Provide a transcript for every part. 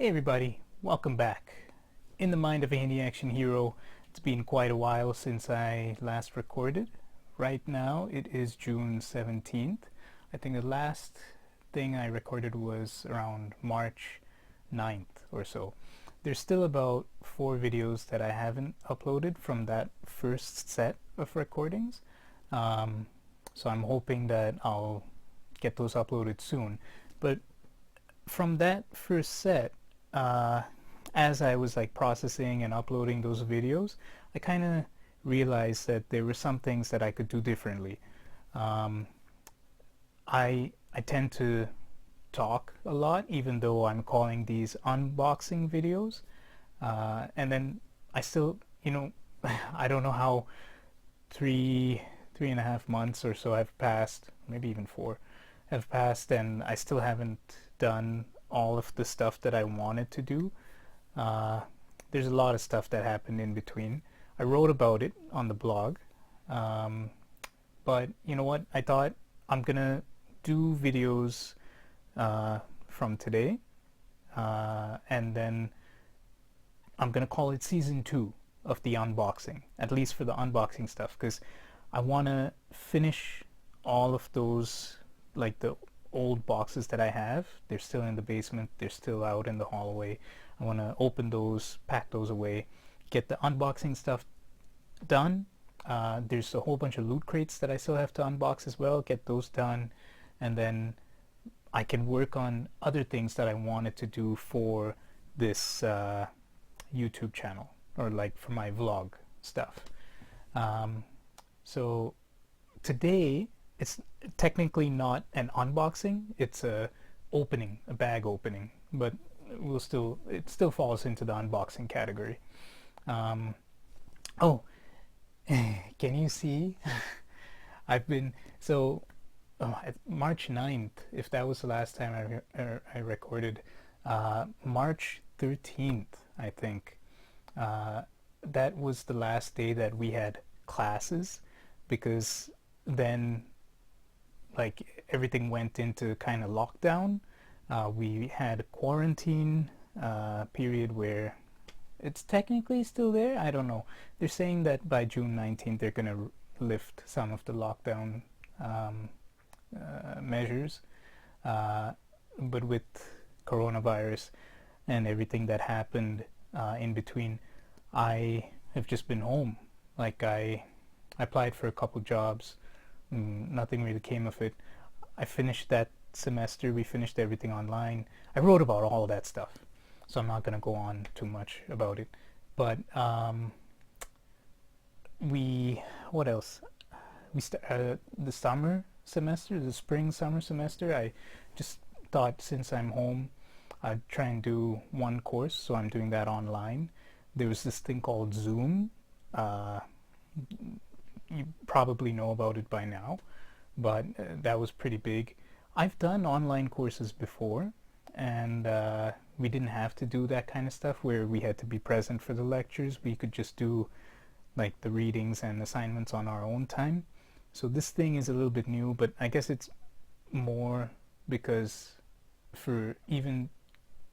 Hey everybody, welcome back. In the mind of a Hindiactionhero, it's been quite a while since I last recorded. Right now it is June 17th. I think the last thing I recorded was around March 9th or so. There's still about 4 videos that I haven't uploaded from that first set of recordings. So I'm hoping that I'll get those uploaded soon. But from that first set, as I was like processing and uploading those videos, I kind of realized that there were some things that I could do differently. I tend to talk a lot, even though I'm calling these unboxing videos, and then I still, I don't know how three and a half months or so have passed, maybe even 4 have passed, and I still haven't done all of the stuff that I wanted to do. There's a lot of stuff that happened in between. I wrote about it on the blog, but you know what? I thought I'm gonna do videos from today, and then I'm gonna call it season 2 of the unboxing, at least for the unboxing stuff, because I want to finish all of those, like the old boxes that I have. They're still in the basement, they're still out in the hallway. I want to open those, pack those away, get the unboxing stuff done. There's a whole bunch of loot crates that I still have to unbox as well, get those done, and then I can work on other things that I wanted to do for this YouTube channel, or like for my vlog stuff. So today it's technically not an unboxing, it's a bag opening, but it still falls into the unboxing category. Oh, can you see? I've been at March 9th, if that was the last time I recorded, March 13th, I think, that was the last day that we had classes, because then like everything went into kind of lockdown. We had a quarantine period where it's technically still there. I don't know. They're saying that by June 19th they're going to lift some of the lockdown measures. But with coronavirus and everything that happened in between, I have just been home. Like I applied for a couple jobs. Nothing really came of it. I finished that semester. We finished everything online. I wrote about all of that stuff, so I'm not going to go on too much about it. But what else? The summer semester, the spring summer semester. I just thought, since I'm home, I'd try and do one course, so I'm doing that online. There was this thing called Zoom. You probably know about it by now, but that was pretty big. I've done online courses before, and we didn't have to do that kind of stuff where we had to be present for the lectures. We could just do like the readings and assignments on our own time. So this thing is a little bit new, but I guess it's more because for even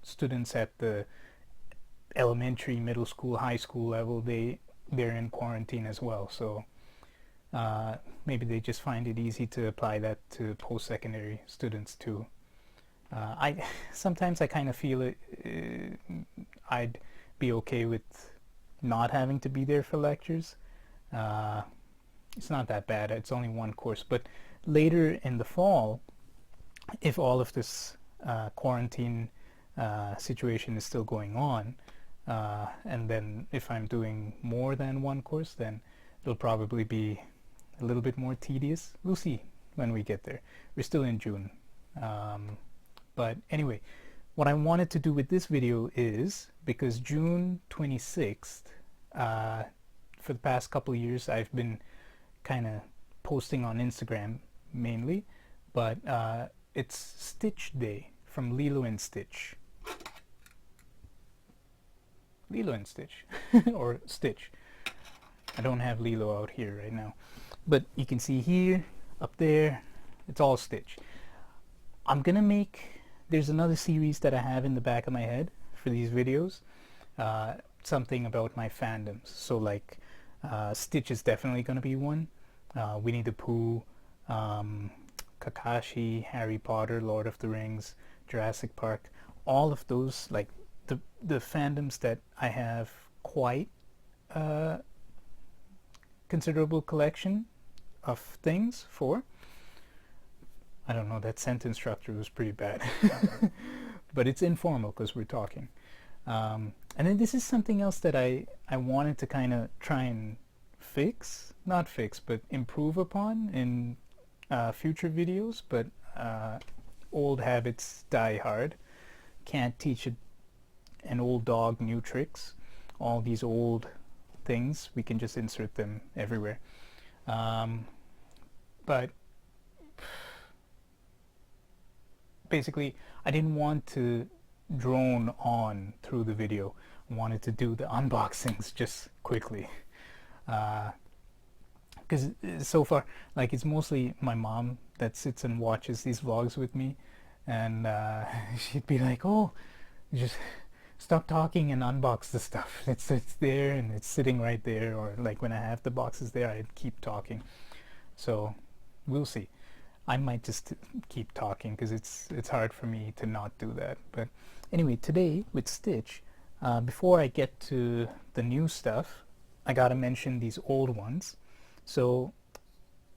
students at the elementary, middle school, high school level, they're in quarantine as well. So maybe they just find it easy to apply that to post-secondary students too. Sometimes I kind of feel it. I'd be okay with not having to be there for lectures. It's not that bad. It's only one course. But later in the fall, if all of this quarantine situation is still going on, and then if I'm doing more than one course, then it'll probably be a little bit more tedious. We'll see when we get there. We're still in June. But anyway, what I wanted to do with this video is, because June 26th, for the past couple of years, I've been kind of posting on Instagram mainly, but it's Stitch Day from Lilo and Stitch. Lilo and Stitch, or Stitch. I don't have Lilo out here right now, but you can see here, up there, it's all Stitch. There's another series that I have in the back of my head for these videos, something about my fandoms. So like Stitch is definitely going to be one. Winnie the Pooh, Kakashi, Harry Potter, Lord of the Rings, Jurassic Park, all of those, like the fandoms that I have quite considerable collection of things for. I don't know, that sentence structure was pretty bad. But it's informal because we're talking. And then this is something else that I wanted to kind of try and fix, not fix, but improve upon in future videos, but old habits die hard. Can't teach an old dog new tricks. All these old things, we can just insert them everywhere. But basically, I didn't want to drone on through the video. I wanted to do the unboxings just quickly. Because so far, like, it's mostly my mom that sits and watches these vlogs with me, and she'd be like, "Oh, just stop talking and unbox the stuff. It's there and it's sitting right there." Or like when I have the boxes there, I'd keep talking. So we'll see. I might just keep talking because it's hard for me to not do that. But anyway, today with Stitch, before I get to the new stuff, I gotta mention these old ones. So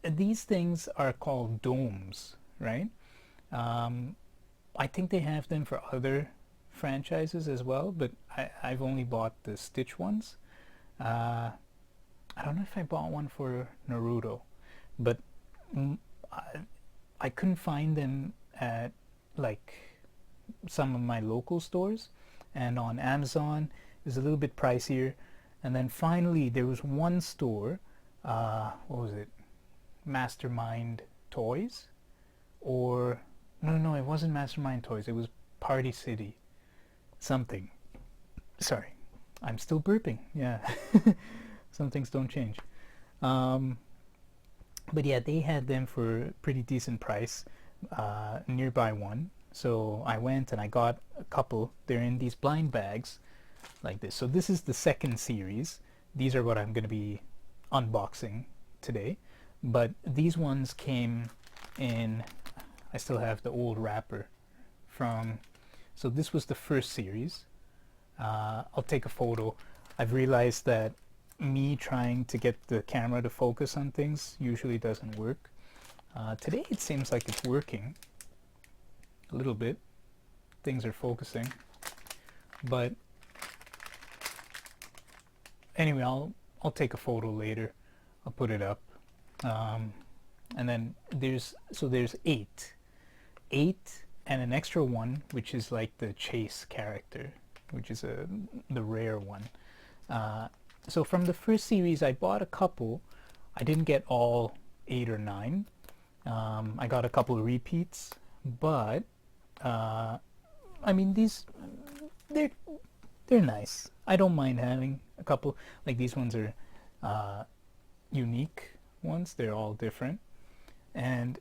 these things are called domes, right? I think they have them for other franchises as well, but I've only bought the Stitch ones. I don't know if I bought one for Naruto, but I couldn't find them at like some of my local stores, and on Amazon it was a little bit pricier. And then finally there was one store, what was it, Mastermind Toys, or no, it wasn't Mastermind Toys, it was Party City something. Sorry, I'm still burping. Yeah. Some things don't change. But yeah, they had them for a pretty decent price, nearby one. So I went and I got a couple. They're in these blind bags like this. So this is the second series. These are what I'm going to be unboxing today. But these ones came in, I still have the old wrapper from, so this was the first series. I'll take a photo. I've realized that me trying to get the camera to focus on things usually doesn't work. Today it seems like it's working a little bit. Things are focusing. But anyway, I'll take a photo later. I'll put it up. And then there's eight and an extra one, which is like the chase character, which is the rare one. So from the first series I bought a couple. I didn't get all 8 or 9. I got a couple of repeats, but I mean, these, they're nice. I don't mind having a couple. Like, these ones are unique ones. They're all different. And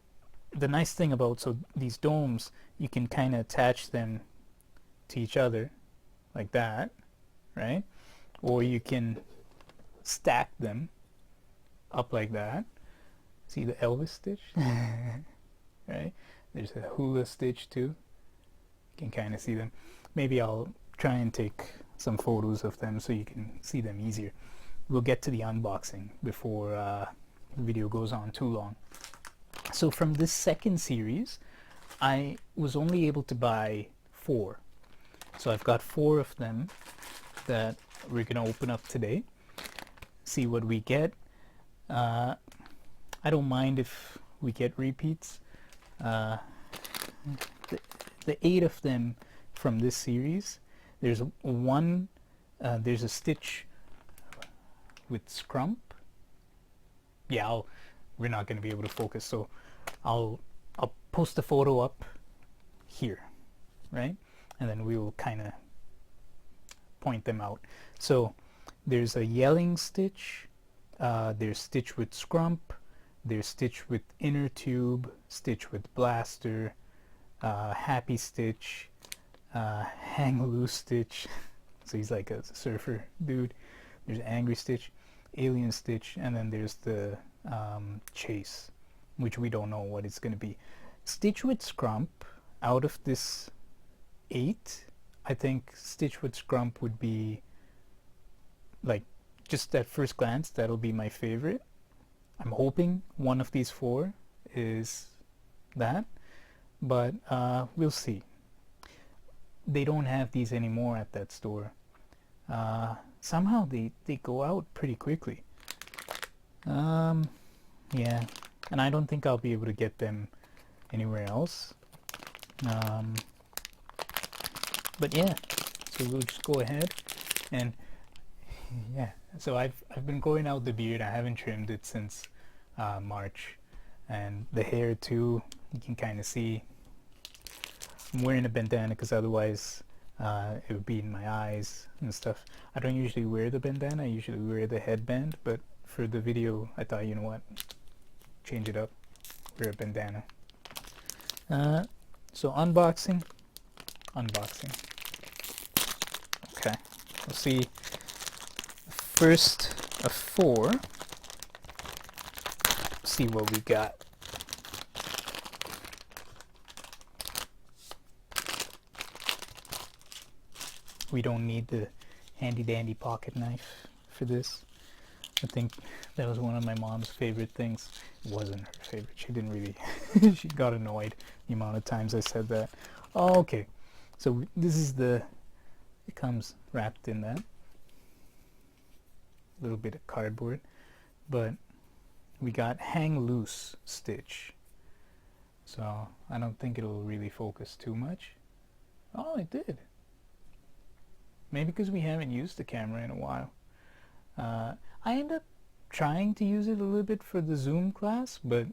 the nice thing about, so these domes, you can kind of attach them to each other like that, right? Or you can stack them up like that. See the Elvis stitch? Right? There's a hula stitch too. You can kind of see them. Maybe I'll try and take some photos of them so you can see them easier. We'll get to the unboxing before the video goes on too long. So from this second series, I was only able to buy 4. So I've got 4 of them that we're going to open up today. See what we get. I don't mind if we get repeats. The 8 of them from this series, there's one, there's a Stitch with Scrump. Yeah, we're not going to be able to focus, so I'll post the photo up here, right? And then we will kind of point them out. So there's a Yelling Stitch, there's Stitch with Scrump, there's Stitch with Inner Tube, Stitch with Blaster, Happy Stitch, Hang Loose Stitch. So he's like a surfer dude. There's Angry Stitch, Alien Stitch, and then there's the Chase, which we don't know what it's going to be. Stitch with Scrump, out of this 8, I think Stitch with Scrump would be, like, just at first glance, that'll be my favorite. I'm hoping one of these 4 is that, but we'll see. They don't have these anymore at that store. Somehow they go out pretty quickly. Yeah, and I don't think I'll be able to get them anywhere else. But yeah, so we'll just go ahead and yeah. So I've been growing out the beard. I haven't trimmed it since March, and the hair too. You can kind of see. I'm wearing a bandana because otherwise it would be in my eyes and stuff. I don't usually wear the bandana. I usually wear the headband, but for the video, I thought, you know what, change it up, wear a bandana. So unboxing. Okay, we'll see. First of 4. See what we got. We don't need the handy dandy pocket knife for this. I think that was one of my mom's favorite things. It wasn't her favorite. She didn't really she got annoyed the amount of times I said that. Oh, okay, so this is it comes wrapped in that little bit of cardboard, but we got Hang Loose Stitch, so I don't think it'll really focus too much. Oh, it did. Maybe because we haven't used the camera in a while. I end up trying to use it a little bit for the Zoom class, but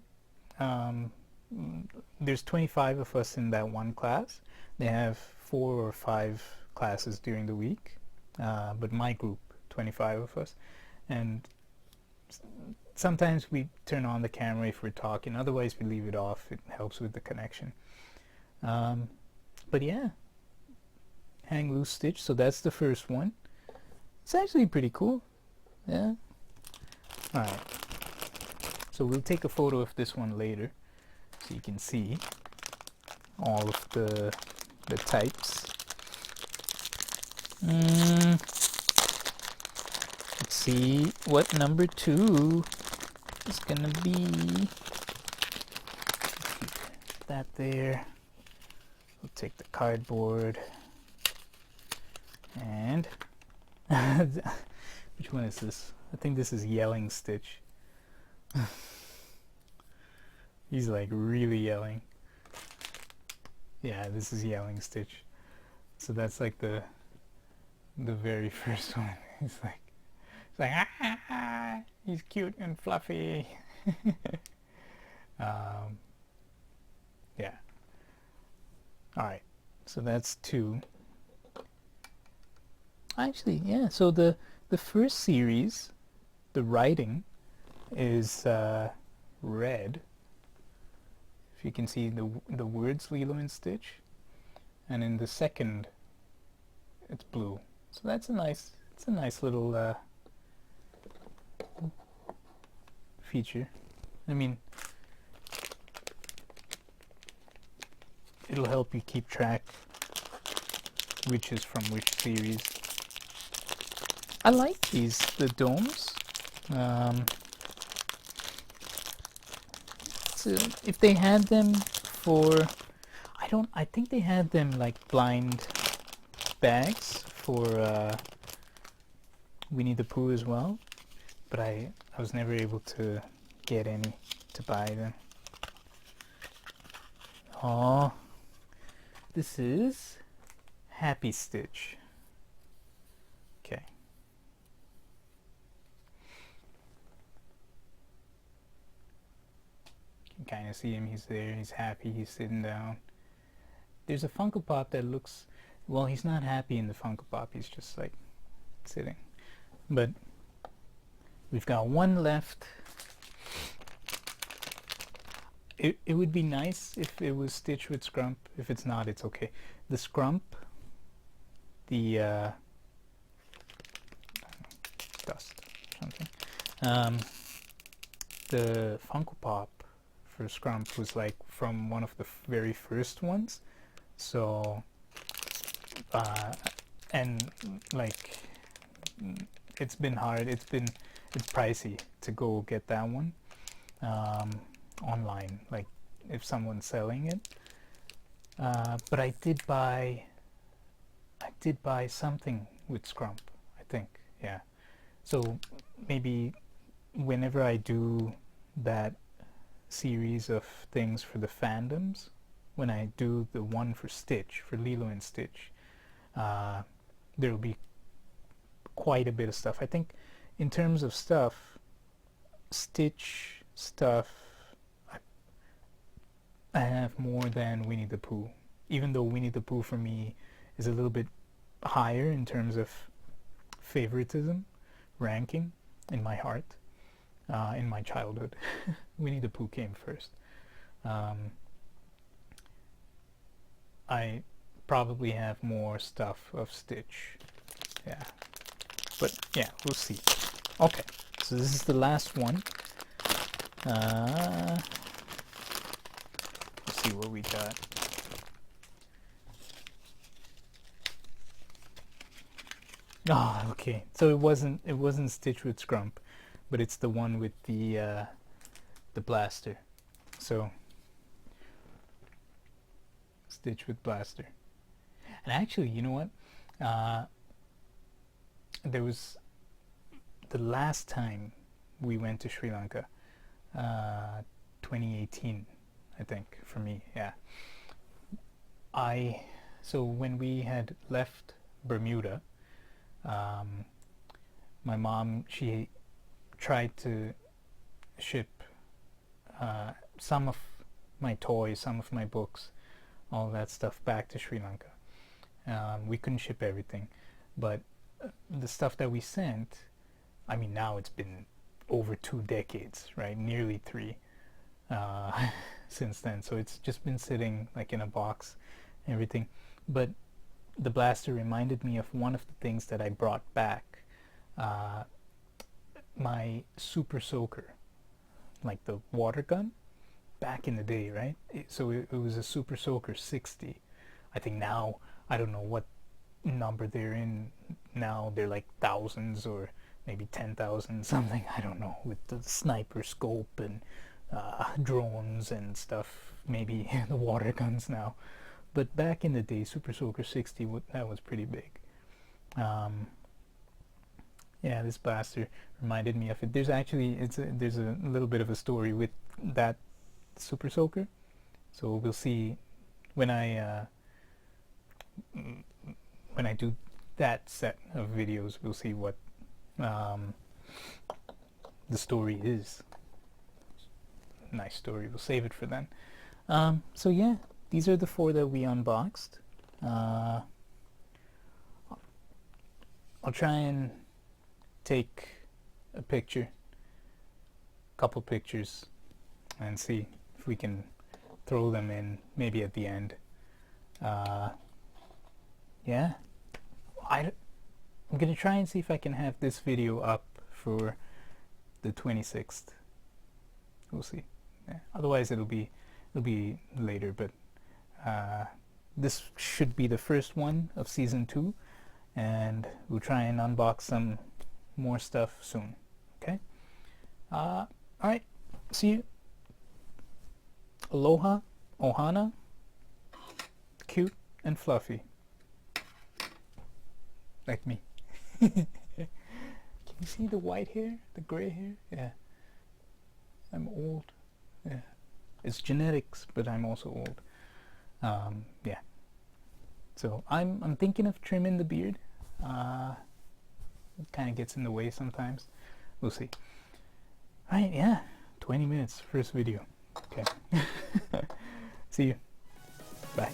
there's 25 of us in that one class. They have 4 or 5 classes during the week, but my group, 25 of us, and sometimes we turn on the camera if we're talking, otherwise we leave it off. It helps with the connection. But yeah, Hang Loose Stitch, so that's the first one. It's actually pretty cool. Yeah. Alright, so we'll take a photo of this one later so you can see all of the types. Let's see what number 2 is gonna be. Keep that there. We'll take the cardboard and which one is this? I think this is Yelling Stitch. He's like really yelling. Yeah, this is Yelling Stitch. So that's like the very first one. He's like ah, he's cute and fluffy. Yeah. All right. So that's 2. Actually, yeah. So the first series, the writing is red. If you can see the words Lilo and Stitch, and in the second, it's blue. So that's a nice. It's a nice little feature. I mean, it'll help you keep track which is from which series. I like these, the domes. So if they had them for, I think they had them like blind bags for Winnie the Pooh as well, but I was never able to get any to buy them. Oh, this is Happy Stitch. Okay. You can kind of see him. He's there. He's happy. He's sitting down. There's a Funko Pop that looks, well, he's not happy in the Funko Pop. He's just like sitting. But we've got one left. It would be nice if it was Stitch with Scrump. If it's not, it's okay. The Scrump the dust or something. The Funko Pop for Scrump was like from one of the very first ones, so and like it's been hard. It's pricey to go get that one online, like if someone's selling it. But I did buy something with Scrump, I think. Yeah. So maybe whenever I do that series of things for the fandoms, when I do the one for Stitch, for Lilo and Stitch, there'll be quite a bit of stuff. I think in terms of stuff, Stitch stuff, I have more than Winnie the Pooh, even though Winnie the Pooh for me is a little bit higher in terms of favoritism ranking in my heart. In my childhood, Winnie the Pooh came first. I probably have more stuff of Stitch, yeah, but yeah, we'll see. Okay, so this is the last one. Let's see what we got. Ah, okay. So it wasn't Stitch with Scrump, but it's the one with the blaster. So Stitch with blaster. And actually, you know what? There was the last time we went to Sri Lanka, 2018, I think, for me. Yeah. So when we had left Bermuda, my mom, she tried to ship some of my toys, some of my books, all that stuff back to Sri Lanka. We couldn't ship everything, but the stuff that we sent, I mean, now it's been over 2 decades, right? Nearly 3 since then. So it's just been sitting like in a box and everything. But the blaster reminded me of one of the things that I brought back. My Super Soaker, like the water gun back in the day, right? So it was a Super Soaker 60. I think now, I don't know what number they're in now. They're like thousands or maybe 10,000 something, I don't know, with the sniper scope and drones and stuff, maybe the water guns now. But back in the day, Super Soaker 60, that was pretty big. Yeah, this blaster reminded me of it. There's actually, there's a little bit of a story with that Super Soaker. So we'll see when I do that set of videos. We'll see what the story is. Nice story. We'll save it for then. So yeah, these are the 4 that we unboxed. I'll try and take a couple pictures, and see if we can throw them in maybe at the end. Yeah, I'm gonna try and see if I can have this video up for the 26th. We'll see. Yeah. Otherwise it'll be later, but this should be the first one of season 2, and we'll try and unbox some more stuff soon. Okay. All right. See you. Aloha, ohana, cute and fluffy, like me. Can you see the white hair, the gray hair? Yeah. I'm old. Yeah. It's genetics, but I'm also old. Yeah. So I'm thinking of trimming the beard. It kind of gets in the way sometimes. We'll see. Alright, yeah. 20 minutes, first video. Okay. See you. Bye.